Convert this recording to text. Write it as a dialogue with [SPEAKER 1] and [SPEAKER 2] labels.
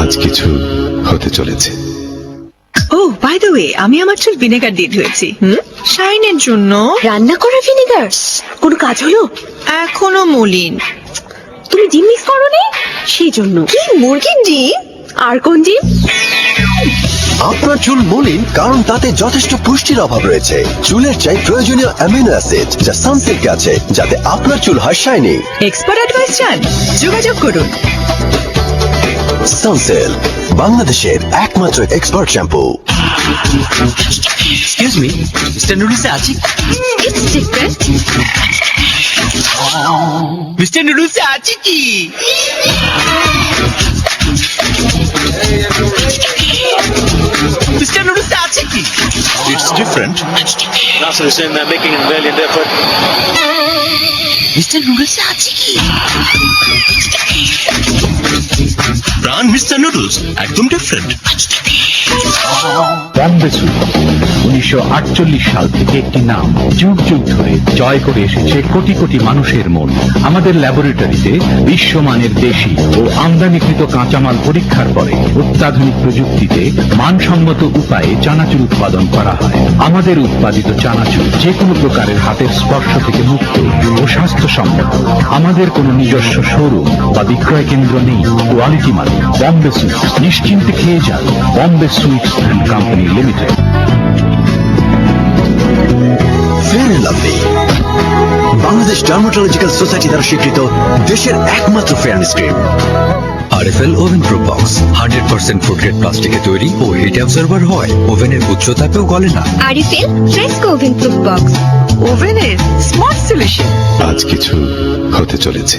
[SPEAKER 1] আজ কিছু হতে চলেছে।
[SPEAKER 2] ও বাই দ্য ওয়ে, আমি আমার চুল ভিনেগার দিয়ে ধুয়েছি শাইনের জন্য।
[SPEAKER 3] রান্না করা ভিনেগার? কোনো কাজ হলো?
[SPEAKER 2] এখনো মলিন।
[SPEAKER 3] তুমি ডিম মিক্স করোনি? সেই জন্য।
[SPEAKER 2] কি মুরগির ডিম?
[SPEAKER 3] আর কোন ডিম?
[SPEAKER 4] আপনার চুল মলিন কারণ তাতে যথেষ্ট পুষ্টির অভাব রয়েছে। চুলের চাই প্রয়োজনীয় অ্যামিনো অ্যাসিড যা সানসিল্কে আছে, যাতে আপনার চুল হয় শাইনি।
[SPEAKER 2] এক্সপার্ট অ্যাডভাইস চান? যোগাযোগ করুন।
[SPEAKER 4] সানসিল্ক, বাংলাদেশের একমাত্র expert shampoo.
[SPEAKER 5] Excuse me, Mister নুডলসে আছে?
[SPEAKER 3] It's different.
[SPEAKER 5] মিস্টার নুডলসে আছে কি? মিস্টার নুডলসে আছে কি?
[SPEAKER 1] It's different.
[SPEAKER 6] Nasser is saying they're making a valiant effort.
[SPEAKER 5] Mister নুডলসে আছে কি?
[SPEAKER 1] প্রাণ মিস্টার নুডলস একদম ডিফারেন্ট।
[SPEAKER 7] বম্বে সুইট 1948 সাল থেকে একটি নাম যুগ যুগ ধরে জয় করে এসেছে কোটি কোটি মানুষের মন। আমাদের ল্যাবরেটরিতে বিশ্বমানের দেশি ও আমদানিকৃত কাঁচামাল পরীক্ষার পরে অত্যাধুনিক প্রযুক্তিতে মানসম্মত উপায়ে চানাচুর উৎপাদন করা হয়। আমাদের উৎপাদিত চানাচুর যে কোনো প্রকারের হাতের স্পর্শ থেকে মুক্ত ও স্বাস্থ্যসম্মত। আমাদের কোনো নিজস্ব শোরুম বা বিক্রয় কেন্দ্র নেই। কোয়ালিটি মানে বম্বে সুইটস। নিশ্চিন্তে খেয়ে যান Bombay sweets and company limited.
[SPEAKER 4] Fair and lovely, Bangladesh dermatological society দ্বারা স্বীকৃত দেশের একমাত্র fairness cream.
[SPEAKER 8] RFL oven proof box 100% food grade প্লাস্টিকে তৈরি ও হিট অ্যাবজর্বার হয়। ওভেনের উচ্চ তাপেও গলে না।
[SPEAKER 3] আরিফেল ফ্রেস্কো ওভেন প্রুফ বক্স।
[SPEAKER 2] ওভেনের স্মার্ট সলিউশন।
[SPEAKER 1] আজ কিছু হতে চলেছে।